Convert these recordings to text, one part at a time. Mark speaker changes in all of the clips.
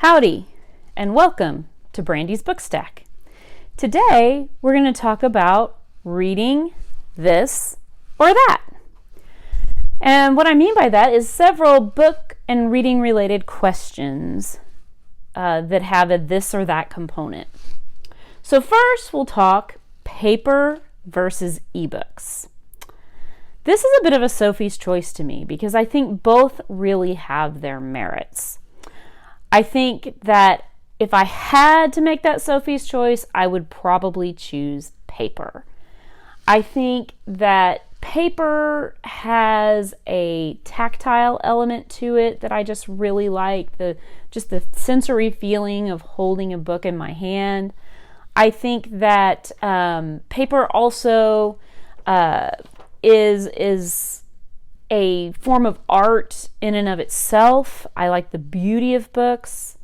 Speaker 1: Howdy, and welcome to Brandi's Book Stack. Today, we're going to talk about reading this or that. And what I mean by that is several book and reading related questions that have a this or that component. So first, we'll talk paper versus ebooks. This is a bit of a Sophie's choice to me because I think both really have their merits. I think that if I had to make that Sophie's choice, I would probably choose paper. I think that paper has a tactile element to it that I just really like, the sensory feeling of holding a book in my hand. I think that paper also is a form of art in and of itself. I like the beauty of books.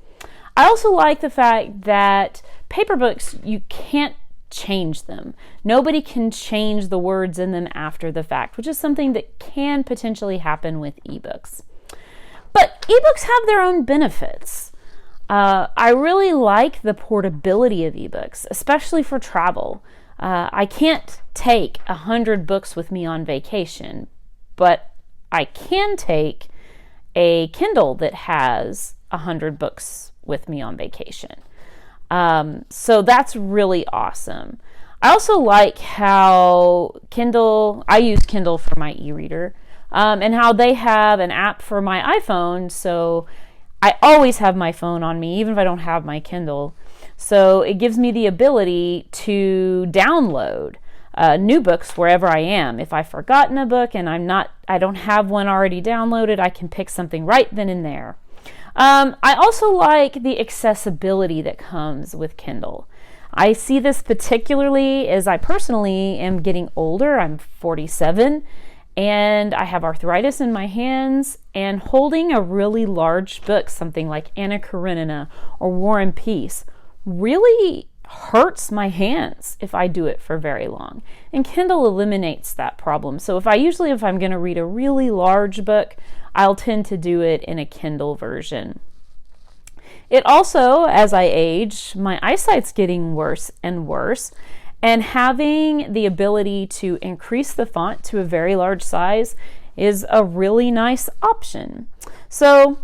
Speaker 1: I also like the fact that paper books, you can't change them. Nobody can change the words in them after the fact, which is something that can potentially happen with ebooks. But ebooks have their own benefits. I really like the portability of ebooks, especially for travel. I can't take 100 books with me on vacation, but I can take a Kindle that has 100 books with me on vacation. So that's really awesome. I also like how I use Kindle for my e-reader, and how they have an app for my iPhone, so I always have my phone on me, even if I don't have my Kindle. So it gives me the ability to download new books wherever I am. If I've forgotten a book and I don't have one already downloaded, I can pick something right then and there. I also like the accessibility that comes with Kindle. I see this particularly as I personally am getting older. I'm 47 and I have arthritis in my hands, and holding a really large book, something like Anna Karenina or War and Peace, really hurts my hands if I do it for very long. And Kindle eliminates that problem. So if I'm going to read a really large book, I'll tend to do it in a Kindle version. It also, as I age, my eyesight's getting worse and worse, and having the ability to increase the font to a very large size is a really nice option. So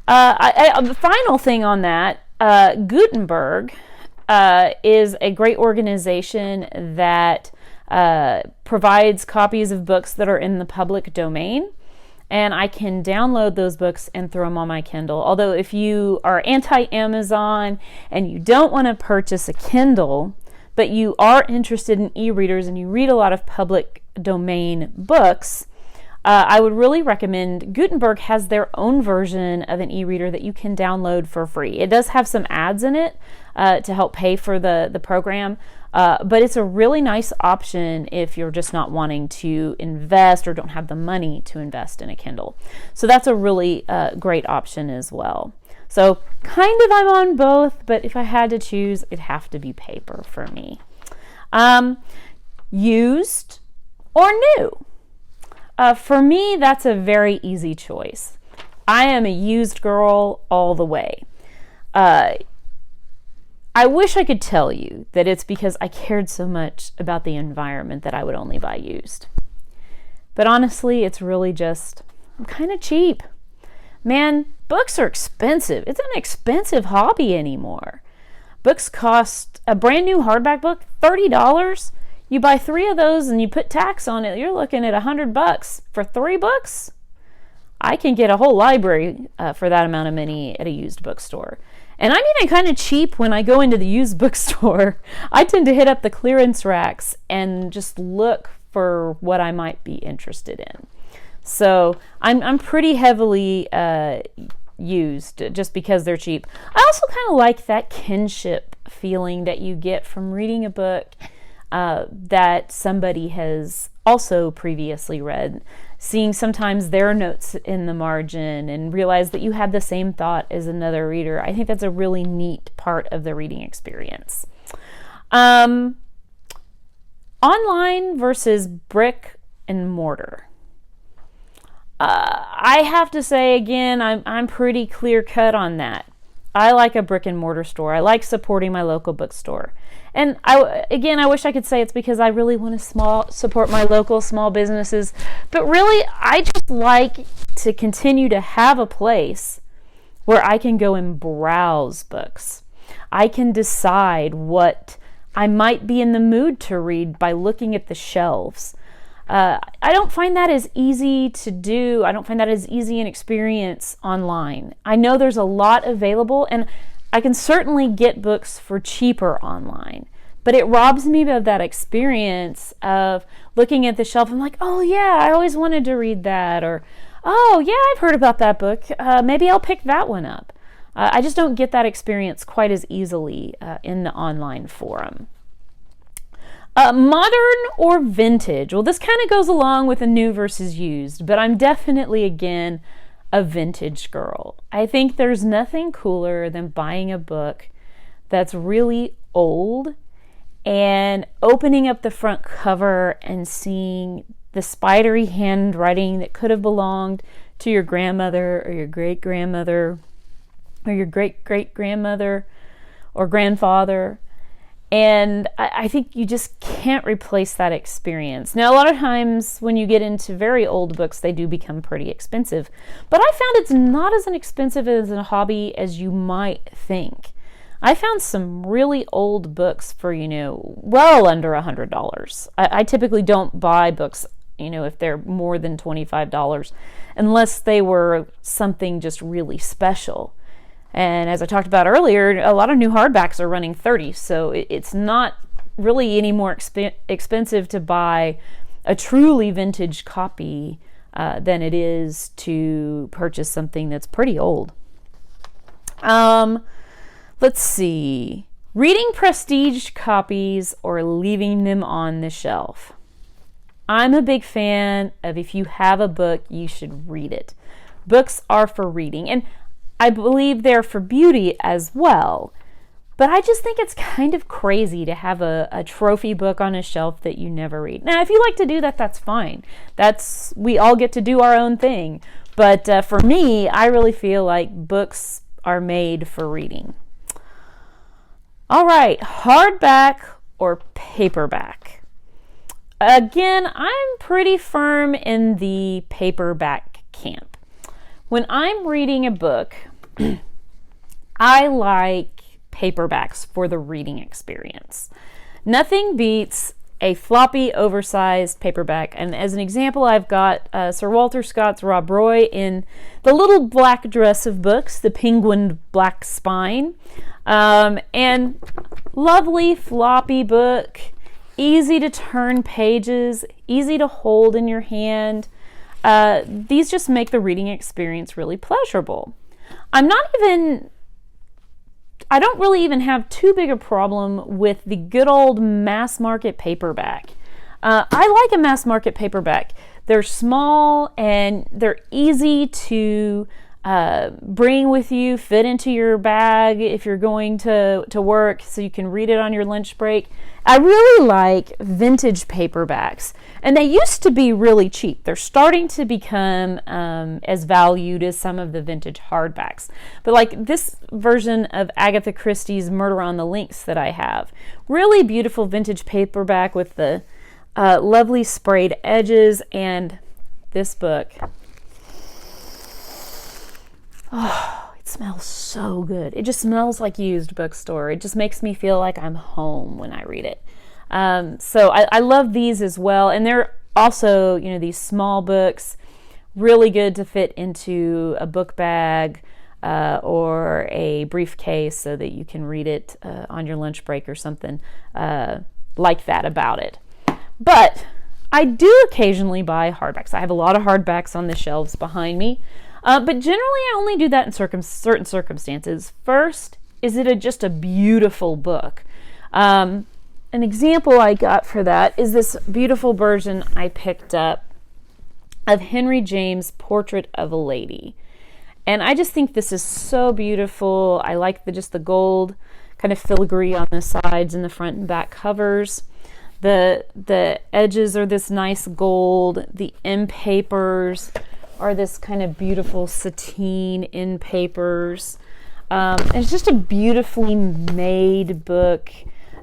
Speaker 1: the final thing on that, Gutenberg is a great organization that provides copies of books that are in the public domain, and I can download those books and throw them on my Kindle. Although if you are anti-Amazon and you don't want to purchase a Kindle, but you are interested in e-readers and you read a lot of public domain books, I would really recommend Gutenberg has their own version of an e-reader that you can download for free. It does have some ads in it to help pay for the program, but it's a really nice option if you're just not wanting to invest or don't have the money to invest in a Kindle. So that's a really great option as well. So kind of I'm on both, but if I had to choose, it'd have to be paper for me. Used or new? For me, that's a very easy choice. I am a used girl all the way. I wish I could tell you that it's because I cared so much about the environment that I would only buy used. But honestly, it's really just, I'm kind of cheap. Man, books are expensive. It's an expensive hobby anymore. Books cost, a brand new hardback book, $30. You buy 3 of those and you put tax on it, you're looking at $100. For 3 books, I can get a whole library for that amount of money at a used bookstore. And I'm even kind of cheap when I go into the used bookstore. I tend to hit up the clearance racks and just look for what I might be interested in. So I'm pretty heavily used just because they're cheap. I also kind of like that kinship feeling that you get from reading a book that somebody has also previously read, seeing sometimes their notes in the margin and realize that you had the same thought as another reader. I think that's a really neat part of the reading experience. Online versus brick and mortar. I have to say again, I'm pretty clear cut on that. I like a brick and mortar store. I like supporting my local bookstore. And I wish I could say it's because I really want to support my local small businesses, but really I just like to continue to have a place where I can go and browse books. I can decide what I might be in the mood to read by looking at the shelves. I don't find that as easy to do. I don't find that as easy an experience online. I know there's a lot available, and I can certainly get books for cheaper online, but it robs me of that experience of looking at the shelf and like, oh yeah, I always wanted to read that, or oh yeah, I've heard about that book. Maybe I'll pick that one up. I just don't get that experience quite as easily in the online forum. Modern or vintage? Well, this kind of goes along with the new versus used, but I'm definitely, again, a vintage girl. I think there's nothing cooler than buying a book that's really old and opening up the front cover and seeing the spidery handwriting that could have belonged to your grandmother or your great-grandmother or your great-great-grandmother or grandfather. And I think you just can't replace that experience. Now, a lot of times when you get into very old books, they do become pretty expensive. But I found it's not as inexpensive as a hobby as you might think. I found some really old books for, well under $100. I typically don't buy books, if they're more than $25, unless they were something just really special. And as I talked about earlier, a lot of new hardbacks are running $30, so it's not really any more expensive to buy a truly vintage copy than it is to purchase something that's pretty old. Let's see. Reading prestige copies or leaving them on the shelf. I'm a big fan of if you have a book, you should read it. Books are for reading, and I believe they're for beauty as well. But I just think it's kind of crazy to have a trophy book on a shelf that you never read. Now, if you like to do that, that's fine. We all get to do our own thing. But for me, I really feel like books are made for reading. All right, hardback or paperback? Again, I'm pretty firm in the paperback camp. When I'm reading a book, I like paperbacks for the reading experience. Nothing beats a floppy, oversized paperback. And as an example, I've got Sir Walter Scott's Rob Roy in The Little Black Dress of Books, the penguin black spine. And lovely, floppy book, easy to turn pages, easy to hold in your hand. These just make the reading experience really pleasurable. I don't really even have too big a problem with the good old mass market paperback. I like a mass market paperback. They're small and they're easy to bring with you, fit into your bag if you're going to work, so you can read it on your lunch break. I really like vintage paperbacks, and they used to be really cheap. They're starting to become as valued as some of the vintage hardbacks. But like this version of Agatha Christie's Murder on the Links that I have, really beautiful vintage paperback with the lovely sprayed edges, and this book. Oh, it smells so good. It just smells like used bookstore. It just makes me feel like I'm home when I read it. So I love these as well. And they're also, these small books, really good to fit into a book bag or a briefcase so that you can read it on your lunch break or something like that about it. But I do occasionally buy hardbacks. I have a lot of hardbacks on the shelves behind me. But generally, I only do that in certain circumstances. First, is it just a beautiful book? An example I got for that is this beautiful version I picked up of Henry James' Portrait of a Lady. And I just think this is so beautiful. I like the gold kind of filigree on the sides and the front and back covers. The edges are this nice gold. The end papers are this kind of beautiful sateen in papers. It's just a beautifully made book.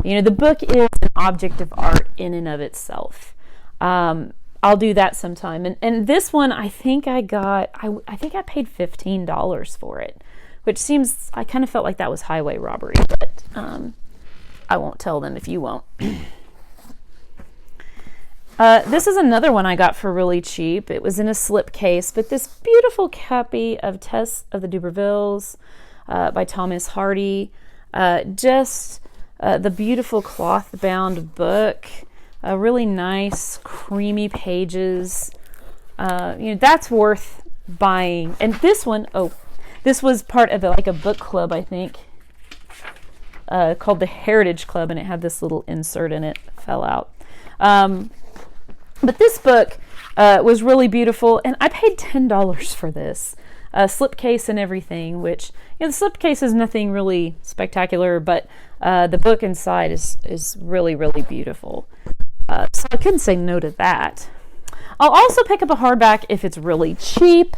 Speaker 1: The book is an object of art in and of itself. I'll do that sometime. And this one, I think I paid $15 for it, which seems, I kind of felt like that was highway robbery, but I won't tell them if you won't. This is another one I got for really cheap. It was in a slipcase, but this beautiful copy of Tess of the D'Urbervilles by Thomas Hardy. The beautiful cloth-bound book. Really nice, creamy pages. That's worth buying. And this one, this was part of a book club, I think, called the Heritage Club, and it had this little insert in it. Fell out. But this book was really beautiful, and I paid $10 for this. Slipcase and everything, which, the slipcase is nothing really spectacular, but the book inside is really, really beautiful. So I couldn't say no to that. I'll also pick up a hardback if it's really cheap,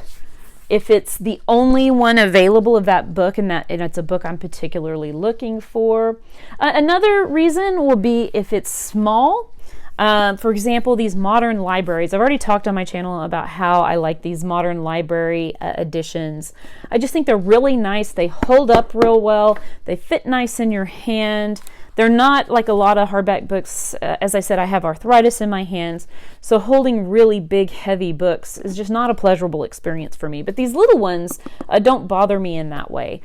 Speaker 1: if it's the only one available of that book, and it's a book I'm particularly looking for. Another reason will be if it's small. For example, these modern libraries. I've already talked on my channel about how I like these modern library editions. I just think they're really nice. They hold up real well. They fit nice in your hand. They're not like a lot of hardback books. As I said, I have arthritis in my hands, so holding really big, heavy books is just not a pleasurable experience for me. But these little ones don't bother me in that way.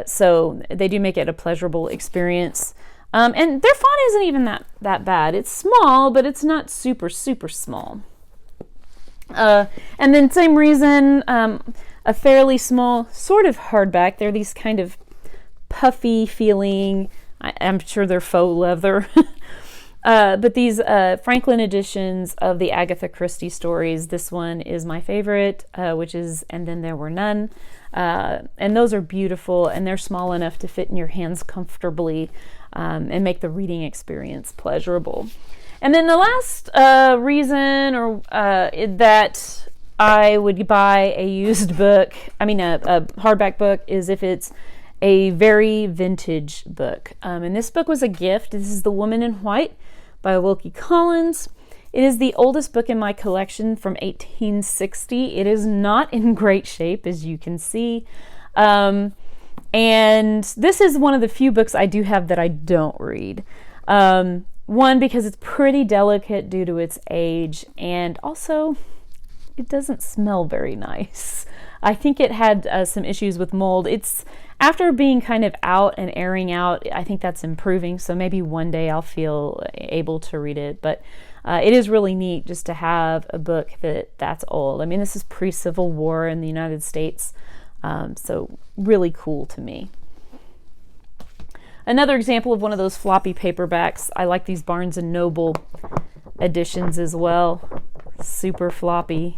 Speaker 1: So they do make it a pleasurable experience. And their font isn't even that bad. It's small, but it's not super, super small. And then same reason, a fairly small sort of hardback. They're these kind of puffy feeling, I'm sure they're faux leather. But these Franklin editions of the Agatha Christie stories, this one is my favorite, which is And Then There Were None. And those are beautiful, and they're small enough to fit in your hands comfortably and make the reading experience pleasurable. And then the last reason that I would buy a used book, a hardback book, is if it's a very vintage book. And this book was a gift. This is The Woman in White by Wilkie Collins. It is the oldest book in my collection from 1860. It is not in great shape, as you can see. And this is one of the few books I do have that I don't read. One, because it's pretty delicate due to its age, and also it doesn't smell very nice. I think it had some issues with mold. It's after being kind of out and airing out, I think that's improving, so maybe one day I'll feel able to read it. But it is really neat just to have a book that's old. I mean, this is pre-Civil War in the United States, so really cool to me. Another example of one of those floppy paperbacks, I like these Barnes & Noble editions as well. Super floppy.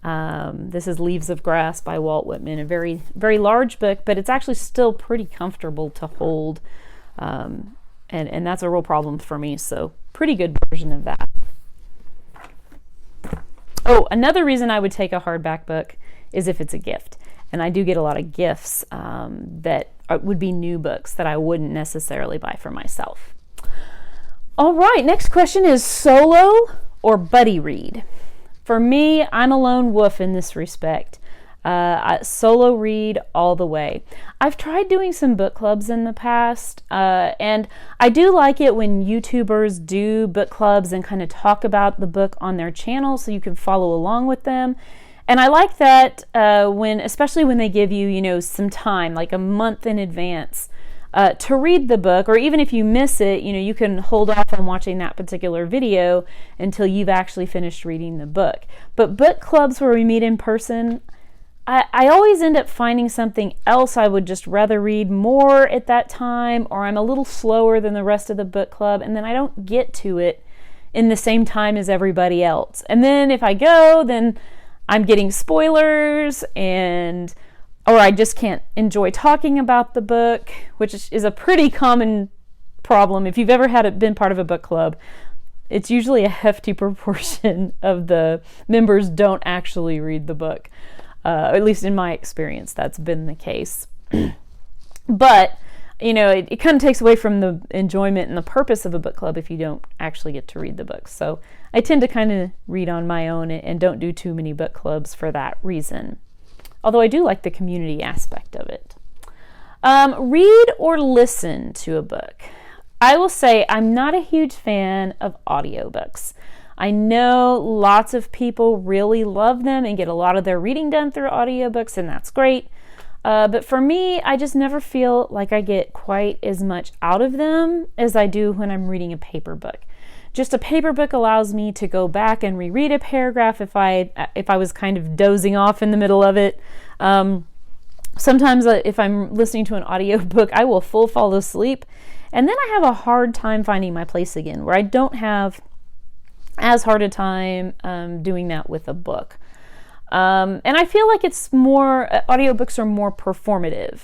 Speaker 1: This is Leaves of Grass by Walt Whitman, a very, very large book, but it's actually still pretty comfortable to hold. And that's a real problem for me, so pretty good version of that. Oh, another reason I would take a hardback book is if it's a gift. And I do get a lot of gifts that would be new books that I wouldn't necessarily buy for myself. All right, next question is solo or buddy read. For me, I'm a lone wolf in this respect. Solo read all the way. I've tried doing some book clubs in the past, and I do like it when YouTubers do book clubs and kind of talk about the book on their channel so you can follow along with them. And I like that especially when they give you, some time, like a month in advance, to read the book, or even if you miss it, you can hold off on watching that particular video until you've actually finished reading the book. But book clubs where we meet in person, I always end up finding something else I would just rather read more at that time, or I'm a little slower than the rest of the book club, and then I don't get to it in the same time as everybody else. And then if I go, then I'm getting spoilers, or I just can't enjoy talking about the book, which is a pretty common problem. If you've ever been part of a book club, it's usually a hefty proportion of the members don't actually read the book. At least in my experience, that's been the case. But it kind of takes away from the enjoyment and the purpose of a book club if you don't actually get to read the books. So I tend to kind of read on my own and don't do too many book clubs for that reason. Although I do like the community aspect of it. Read or listen to a book. I will say I'm not a huge fan of audiobooks. I know lots of people really love them and get a lot of their reading done through audiobooks, and that's great. But for me, I just never feel like I get quite as much out of them as I do when I'm reading a paper book. Just a paper book allows me to go back and reread a paragraph if I was kind of dozing off in the middle of it. Sometimes if I'm listening to an audiobook, I will full fall asleep, and then I have a hard time finding my place again, where I don't have as hard a time doing that with a book. And I feel like it's more, audiobooks are more performative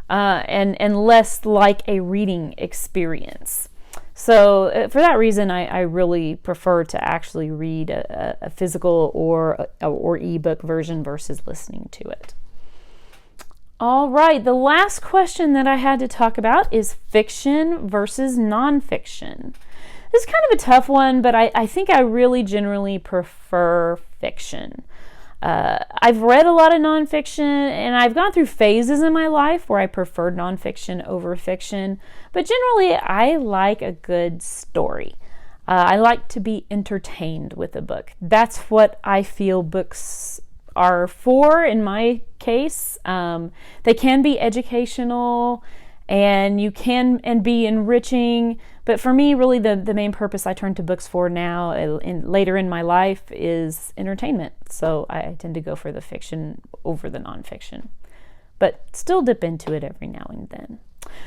Speaker 1: and less like a reading experience. So for that reason, I really prefer to actually read a physical or ebook version versus listening to it. All right, the last question that I had to talk about is fiction versus nonfiction. This is kind of a tough one, but I think I really generally prefer fiction. I've read a lot of nonfiction, and I've gone through phases in my life where I preferred nonfiction over fiction, but generally I like a good story. I like to be entertained with a book. That's what I feel books are for in my case. They can be educational and be enriching, but for me, really the main purpose I turn to books for now later in my life is entertainment. So I tend to go for the fiction over the nonfiction, but still dip into it every now and then.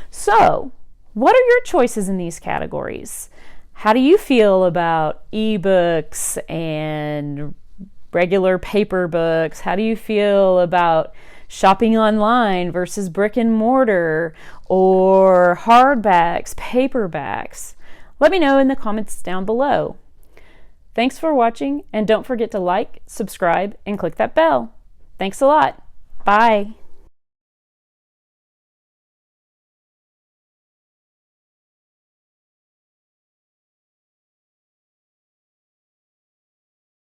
Speaker 1: So what are your choices in these categories? How do you feel about ebooks and regular paper books? How do you feel about shopping online versus brick and mortar, or hardbacks, paperbacks? Let me know in the comments down below. Thanks for watching, and don't forget to like, subscribe, and click that bell. Thanks a lot. Bye.